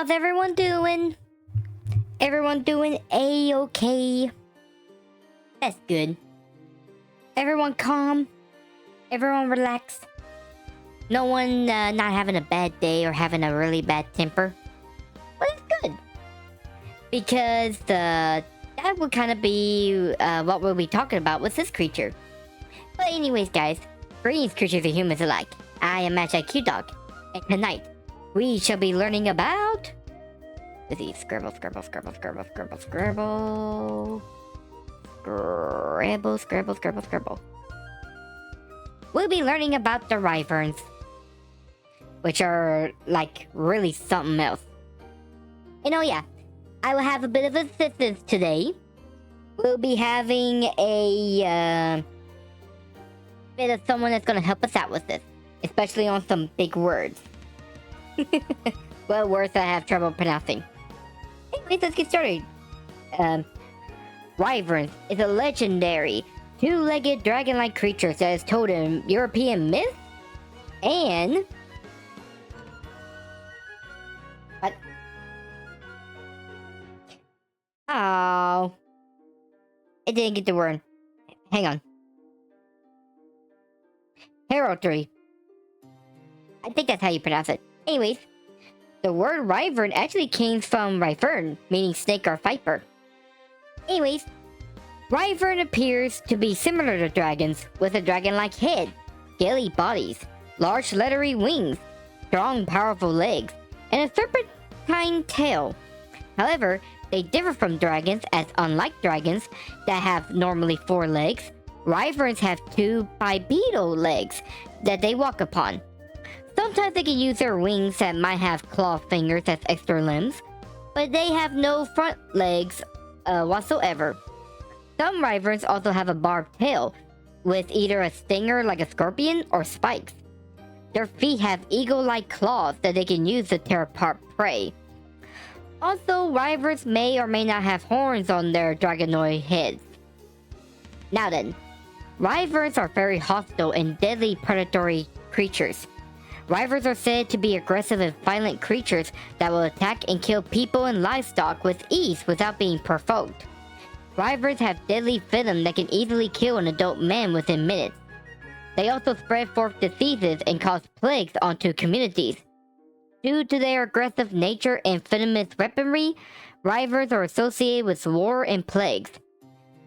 How's everyone doing? Everyone doing A-okay? That's good. Everyone calm? Everyone relaxed? No one not having a bad day or having a really bad temper? Well, that's good. Because that would kind of be what we'll be talking about with this creature. But anyways, guys, greetings creatures and humans alike. I am MagiQDog, and tonight we shall be learning about... Let's see, scribble. We'll be learning about the Wyverns, which are like really something else. And oh yeah, I will have a bit of assistance today. We'll be having a bit of someone that's going to help us out with this, especially on some big words. Well, words I have trouble pronouncing. Anyways, let's get started. Wyverns is a legendary two-legged dragon-like creature that is told in European myth and... What? Oh. It didn't get the word. Hang on. Heraldry. I think that's how you pronounce it. Anyways, the word wyvern actually came from wyvern, meaning snake or viper. Anyways, wyvern appears to be similar to dragons, with a dragon-like head, scaly bodies, large leathery wings, strong powerful legs, and a serpentine tail. However, they differ from dragons, as unlike dragons that have normally 4 legs, wyverns have 2 bipedal legs that they walk upon. Sometimes they can use their wings that might have claw fingers as extra limbs, but they have no front legs whatsoever. Some wyverns also have a barbed tail, with either a stinger like a scorpion or spikes. Their feet have eagle-like claws that they can use to tear apart prey. Also, wyverns may or may not have horns on their dragonoid heads. Now then, wyverns are very hostile and deadly predatory creatures. Wyverns are said to be aggressive and violent creatures that will attack and kill people and livestock with ease without being provoked. Wyverns have deadly venom that can easily kill an adult man within minutes. They also spread forth diseases and cause plagues onto communities. Due to their aggressive nature and venomous weaponry, wyverns are associated with war and plagues.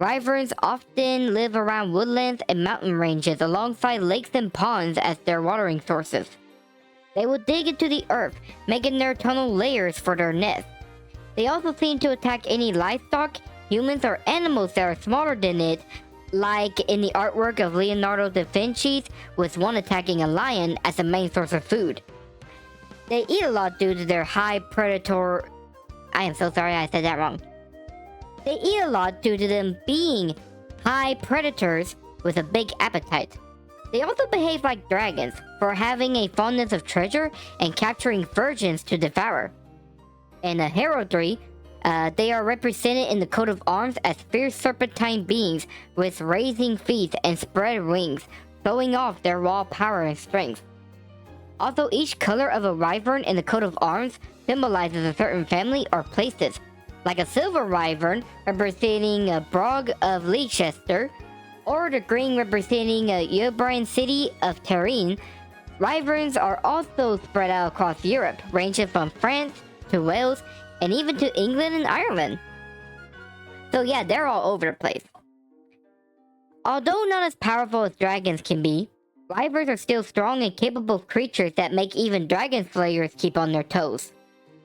Wyverns often live around woodlands and mountain ranges alongside lakes and ponds as their watering sources. They will dig into the earth, making their tunnel layers for their nests. They also seem to attack any livestock, humans, or animals that are smaller than it, like in the artwork of Leonardo da Vinci's, with one attacking a lion as the main source of food. They eat a lot due to their high predator... I am so sorry I said that wrong. They eat a lot due to them being high predators with a big appetite. They also behave like dragons for having a fondness of treasure and capturing virgins to devour. In the heraldry, they are represented in the coat of arms as fierce serpentine beings with raising feet and spread wings, showing off their raw power and strength. Also, each color of a wyvern in the coat of arms symbolizes a certain family or places, like a silver wyvern representing a Brog of Leicester, or the green representing a Urbine city of Terrain. Wyverns are also spread out across Europe, ranging from France to Wales, and even to England and Ireland. So yeah, they're all over the place. Although not as powerful as dragons can be, wyverns are still strong and capable creatures that make even dragon slayers keep on their toes.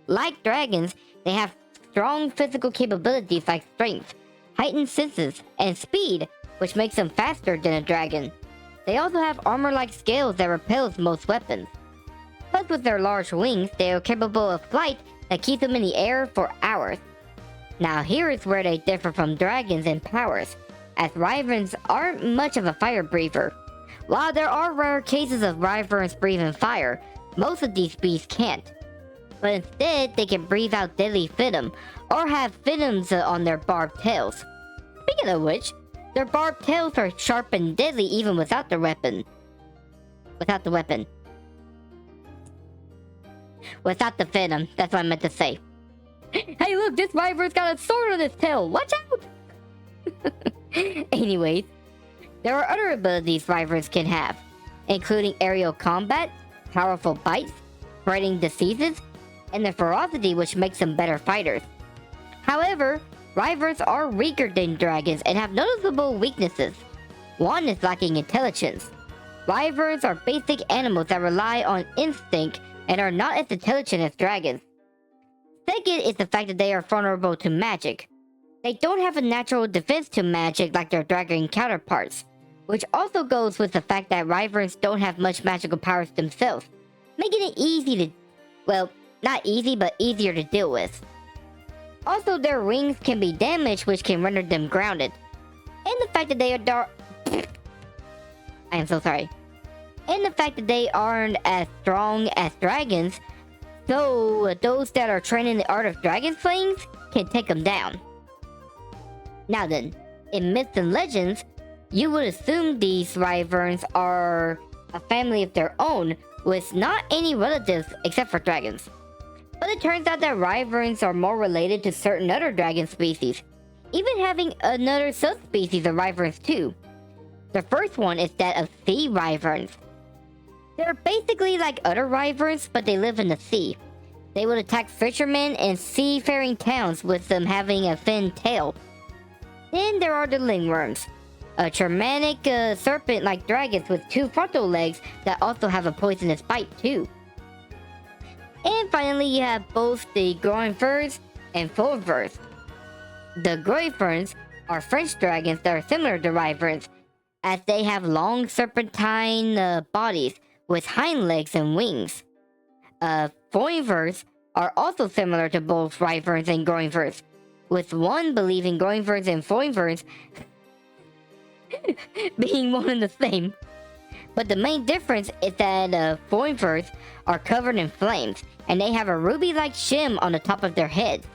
Like dragons, they have strong physical capabilities like strength, heightened senses, and speed, which makes them faster than a dragon. They also have armor-like scales that repels most weapons. Plus, with their large wings, they are capable of flight that keeps them in the air for hours. Now here is where they differ from dragons in powers, as wyverns aren't much of a fire breather. While there are rare cases of wyverns breathing fire, most of these beasts can't. But instead, they can breathe out deadly venom, or have venoms on their barbed tails. Speaking of which, their barbed tails are sharp and deadly even without the weapon. Without the venom, that's what I meant to say. Hey look, this wyvern's got a sword on its tail! Watch out! Anyways, there are other abilities wyverns can have, including aerial combat, powerful bites, spreading diseases, and the ferocity which makes them better fighters. However, wyverns are weaker than dragons and have noticeable weaknesses. One is lacking intelligence. Wyverns are basic animals that rely on instinct and are not as intelligent as dragons. Second is the fact that they are vulnerable to magic. They don't have a natural defense to magic like their dragon counterparts, which also goes with the fact that wyverns don't have much magical powers themselves, making it easy to, well, not easy, but easier to deal with. Also, their wings can be damaged, which can render them grounded. And the fact that they are I am so sorry. And the fact that they aren't as strong as dragons, so those that are trained in the art of dragon slaying can take them down. Now then, in myths and legends, you would assume these wyverns are a family of their own with not any relatives except for dragons. But it turns out that wyverns are more related to certain other dragon species, even having another subspecies of wyverns too. The first one is that of sea wyverns. They're basically like other wyverns, but they live in the sea. They would attack fishermen and seafaring towns with them having a thin tail. Then there are the Lindworms, a Germanic serpent-like dragons with two frontal legs that also have a poisonous bite too. And finally, you have both the Guivres and Vouvres. The Guiverns are French dragons that are similar to wyverns, as they have long serpentine bodies with hind legs and wings. Voivers are also similar to both wyverns and Guivres, with one believing Guivres and Voivers being one and the same. But the main difference is that Voivers are covered in flames, and they have a ruby-like shim on the top of their heads.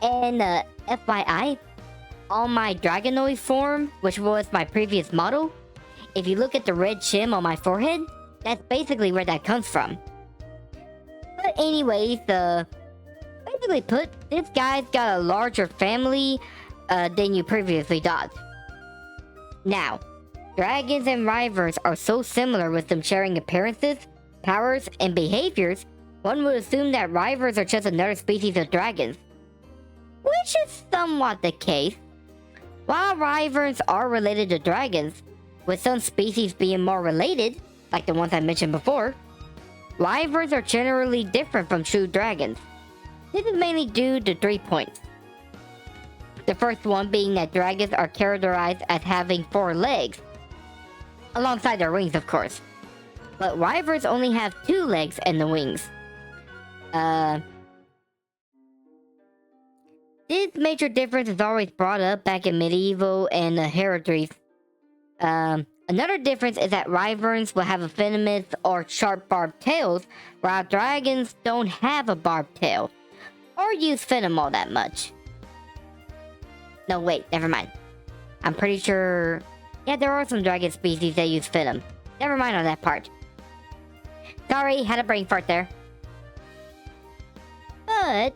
And FYI, on my Dragonoid form, which was my previous model, if you look at the red shim on my forehead, that's basically where that comes from. But anyways, basically put, this guy's got a larger family than you previously thought. Now, dragons and wyverns are so similar with them sharing appearances, powers, and behaviors, one would assume that wyverns are just another species of dragons. Which is somewhat the case. While wyverns are related to dragons, with some species being more related, like the ones I mentioned before, wyverns are generally different from true dragons. This is mainly due to 3 points. The first one being that dragons are characterized as having 4 legs, alongside their wings of course, but wyverns only have 2 legs and the wings. This major difference is always brought up back in medieval and heraldry. Another difference is that wyverns will have a venomous or sharp barbed tails, while dragons don't have a barbed tail, or use venom all that much. No, wait, never mind. I'm pretty sure... yeah, there are some dragon species that use venom. Never mind on that part. Sorry, had a brain fart there. But...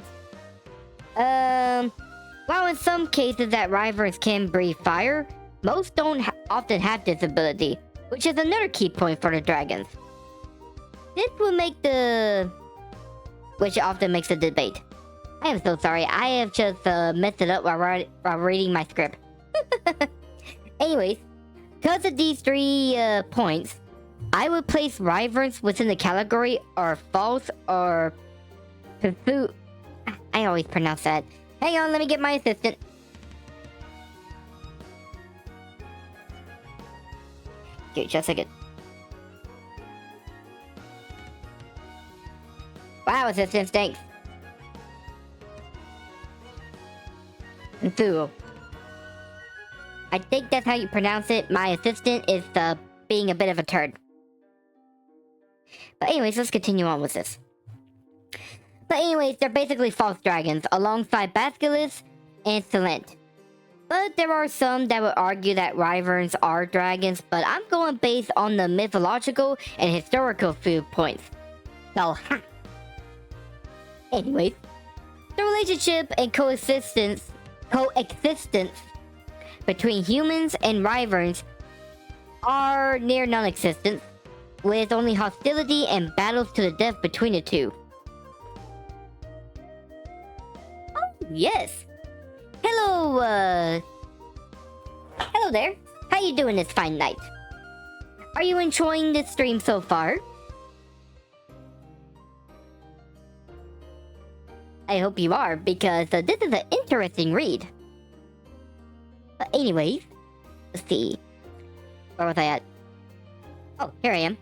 while in some cases that wyverns can breathe fire, most don't often have this ability, which is another key point for the dragons. This will make the... which often makes the debate. I am so sorry, I have just messed it up while reading my script. Anyways, because of these 3 points, I would place wyverns within the category or false or... pursuit. I always pronounce that. Hang on, let me get my assistant. Okay, just a second. Wow, assistant, thanks. Thu. I think that's how you pronounce it. My assistant is being a bit of a turd. But anyways, let's continue on with this. But anyways, they're basically false dragons, alongside Basilisk and Zilant. But there are some that would argue that wyverns are dragons, but I'm going based on the mythological and historical viewpoints. So, ha! Anyways, the relationship and coexistence between humans and wyverns are near non-existent, with only hostility and battles to the death between the two. Oh, yes. Hello, hello there. How you doing this fine night? Are you enjoying this stream so far? I hope you are, because this is an interesting read. But anyways, let's see. Where was I at? Oh, here I am.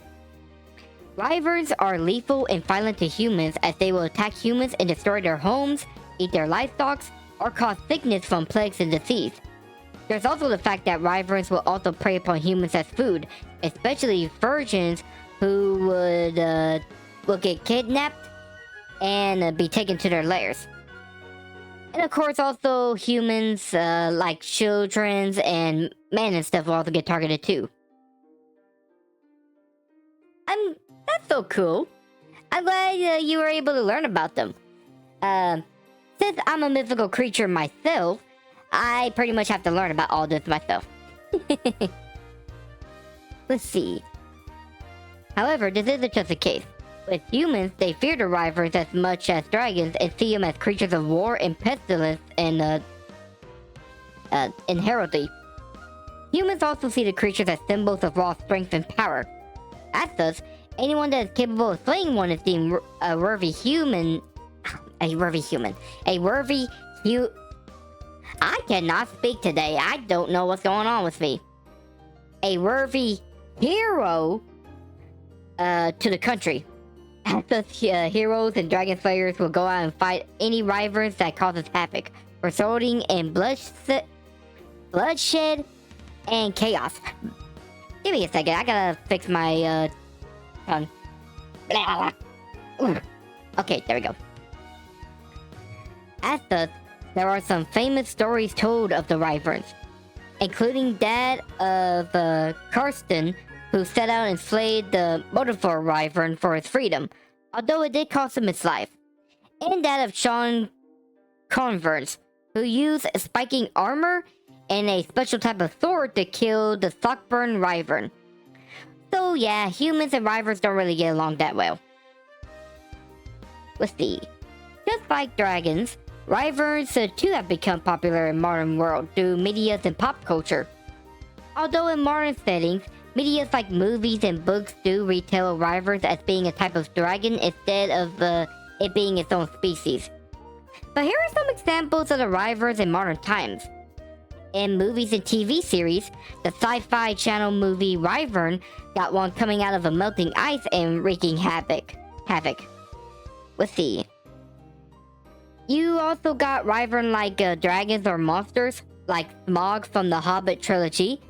Wyverns are lethal and violent to humans, as they will attack humans and destroy their homes, eat their livestock, or cause sickness from plagues and disease. There's also the fact that wyverns will also prey upon humans as food, especially virgins who will get kidnapped and be taken to their lairs. And of course, also humans like children and men and stuff will also get targeted too. That's so cool. I'm glad you were able to learn about them. Since I'm a mythical creature myself, I pretty much have to learn about all this myself. Let's see. However, this isn't just the case. With humans, they fear the wyverns as much as dragons and see them as creatures of war and pestilence and heraldry. Humans also see the creatures as symbols of raw strength and power. As such, anyone that is capable of slaying one is deemed a worthy human. I cannot speak today. I don't know what's going on with me. A worthy hero to the country. As such, heroes and dragon slayers will go out and fight any wyverns that causes havoc, resulting in bloodshed and chaos. Give me a second. I gotta fix my tongue. Okay, there we go. As such, there are some famous stories told of the wyverns, including that of Karsten, who set out and slayed the Mordiford Wyvern for his freedom, although it did cost him his life, and that of Sean Converse, who used spiking armor and a special type of sword to kill the Sockburn Wyvern. So yeah, humans and wyverns don't really get along that well. Let's see. Just like dragons, wyverns too have become popular in modern world through media and pop culture. Although in modern settings, media like movies and books do retell wyverns as being a type of dragon instead of it being its own species. But here are some examples of the wyverns in modern times. In movies and TV series, the sci-fi channel movie Wyvern got one coming out of a melting ice and wreaking havoc. Let's see. You also got wyvern-like dragons or monsters, like Smaug from the Hobbit trilogy,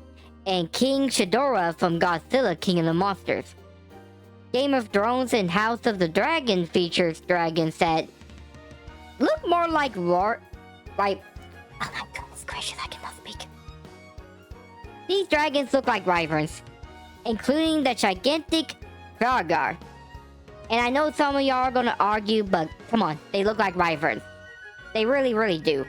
and King Ghidorah from Godzilla King of the Monsters. Game of Thrones and House of the Dragon features dragons that look more like oh my goodness gracious, I cannot speak. These dragons look like wyverns, including the gigantic Vargar. And I know some of y'all are gonna argue, but come on, they look like wyverns. They really, really do.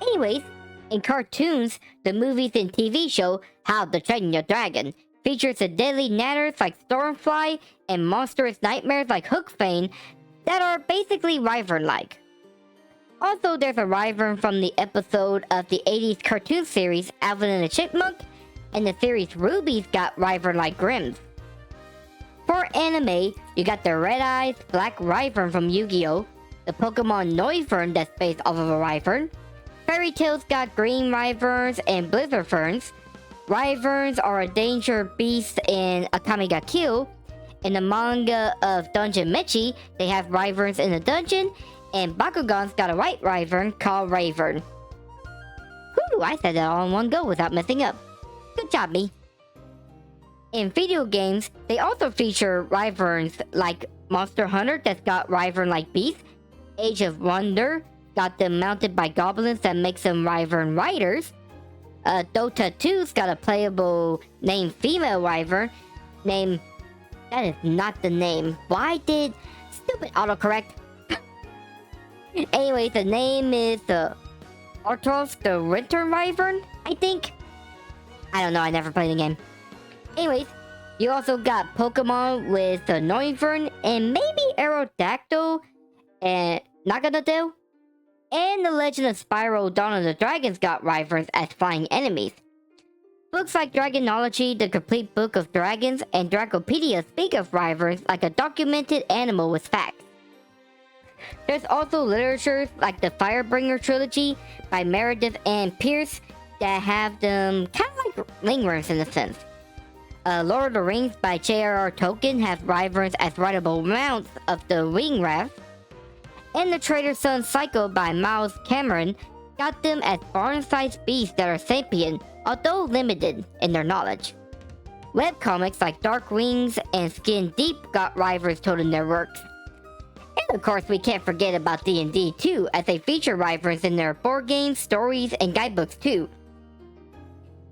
Anyways, in cartoons, the movies and TV show How to Train Your Dragon features the deadly natters like Stormfly and monstrous nightmares like Hookfang that are basically wyvern-like. Also, there's a wyvern from the episode of the 80s cartoon series Alvin and the Chipmunk, and the series Ruby's got wyvern-like grims. For anime, you got the Red Eyes Black Wyvern from Yu-Gi-Oh!, the Pokemon Noivern that's based off of a wyvern. Fairy Tail's got green wyverns and blizzard ferns. Wyverns are a danger beast in Akame ga Kill. In the manga of Dungeon Mechi, they have wyverns in the dungeon, and Bakugan's got a white wyvern called Ravern. Whew, I said that all in one go without messing up. Good job, me. In video games, they also feature wyverns like Monster Hunter that's got wyvern-like beasts. Age of Wonder got them mounted by goblins that makes them wyvern riders. Dota 2's got a playable named female wyvern named That is not the name. Why did... Stupid autocorrect. Anyway, the name is the Artos the Winter Wyvern, I think. I don't know, I never played the game. Anyways, you also got Pokemon with the Noivern and maybe Aerodactyl and Naganadel. And the Legend of Spyro Dawn of the Dragons got Wyverns as flying enemies. Books like Dragonology, the Complete Book of Dragons, and Dragopedia speak of Wyverns like a documented animal with facts. There's also literature like the Firebringer trilogy by Meredith and Pierce that have them kind of like Lindworms in a sense. Lord of the Rings by J.R.R. Tolkien has Wyverns as rideable mounts of the Wingwrath. And the Trader's Son Cycle by Miles Cameron got them as barn-sized beasts that are sapient, although limited in their knowledge. Webcomics like Dark Wings and Skin Deep got Wyverns told in their works. And of course, we can't forget about D&D too, as they feature Wyverns in their board games, stories, and guidebooks too.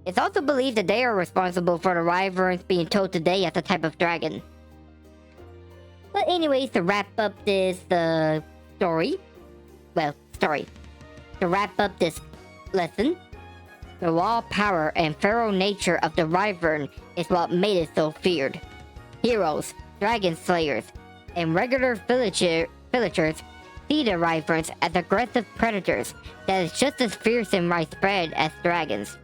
It's also believed that they are responsible for the Wyverns being told today as a type of dragon. But anyways, to wrap up this story, to wrap up this lesson, the raw power and feral nature of the Wyvern is what made it so feared. Heroes, dragon slayers, and regular villagers see the Wyverns as aggressive predators that is just as fierce and widespread as dragons.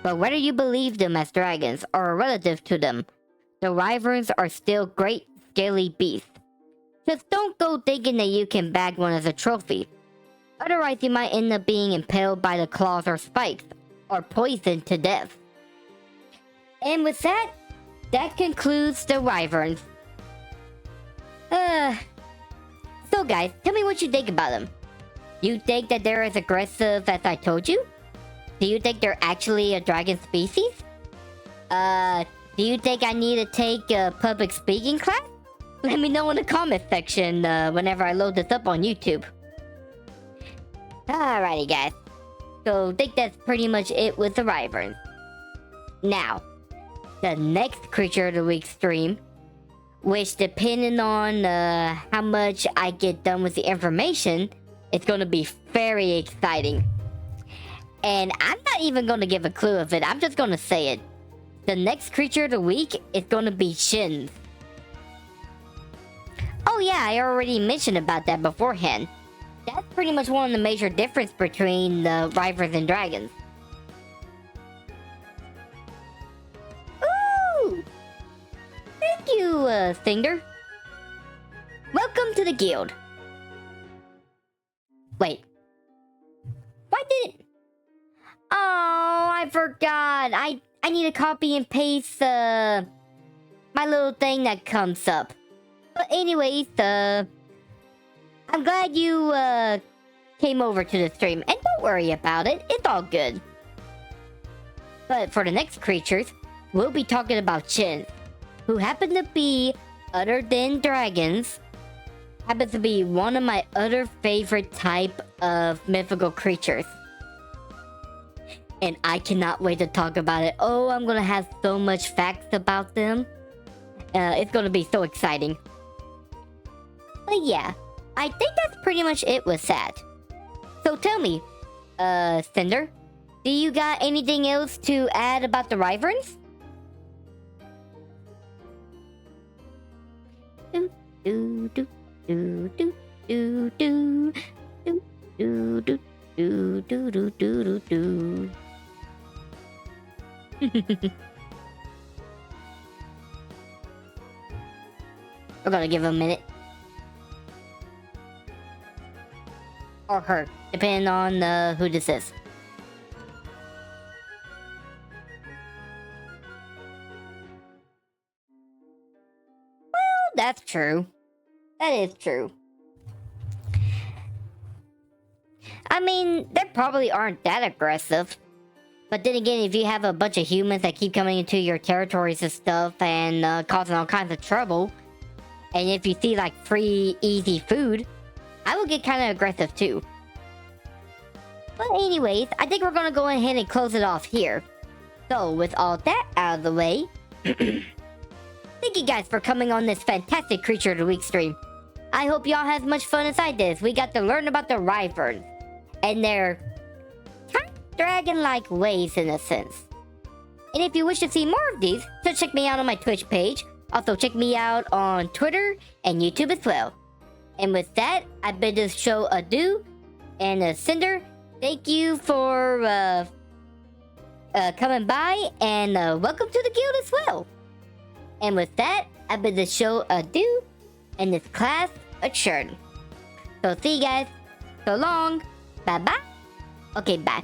But whether you believe them as dragons or a relative to them, the Wyverns are still great scaly beasts. Just don't go thinking that you can bag one as a trophy. Otherwise you might end up being impaled by the claws or spikes, or poisoned to death. And with that, that concludes the Wyverns. So guys, tell me what you think about them. You think that they're as aggressive as I told you? Do you think they're actually a dragon species? Do you think I need to take a public speaking class? Let me know in the comment section whenever I load this up on YouTube. Alrighty guys. So I think that's pretty much it with the Wyverns. Now, the next Creature of the Week stream, which depending on how much I get done with the information, it's going to be very exciting. And I'm not even going to give a clue of it, I'm just going to say it. The next Creature of the Week is going to be Shins. Oh yeah, I already mentioned about that beforehand. That's pretty much one of the major differences between the Wyverns and dragons. Ooh! Thank you, Stinger. Welcome to the guild. Wait. Why did it... Oh, I forgot. I need to copy and paste my little thing that comes up. But anyways, I'm glad you came over to the stream, and don't worry about it, it's all good. But for the next creatures, we'll be talking about Shins, who happen to be, other than dragons, happens to be one of my other favorite type of mythical creatures. And I cannot wait to talk about it. Oh, I'm gonna have so much facts about them. It's gonna be so exciting. But yeah, I think that's pretty much it with that. So tell me, Cinder, do you got anything else to add about the Wyverns? Do do do do do do do do do do do do do do do. We're gonna give him a minute. Or her, depending on who this is. Well, that's true. That is true. I mean, they probably aren't that aggressive. But then again, if you have a bunch of humans that keep coming into your territories and stuff and causing all kinds of trouble, and if you see like free, easy food, I will get kind of aggressive too. But anyways, I think we're gonna go ahead and close it off here. So with all that out of the way, thank Thank you guys for coming on this fantastic Creature of the Week stream. I hope y'all had as much fun as I did. We got to learn about the Wyverns and their kind of dragon-like ways in a sense. And if you wish to see more of these, so check me out on my Twitch page. Also check me out on Twitter and YouTube as well. And with that, I bid this show adieu. And Cinder, thank you for coming by, and welcome to the guild as well. And with that, I bid the show adieu, and this class adjourned. So see you guys. So long. Bye bye. Okay, bye.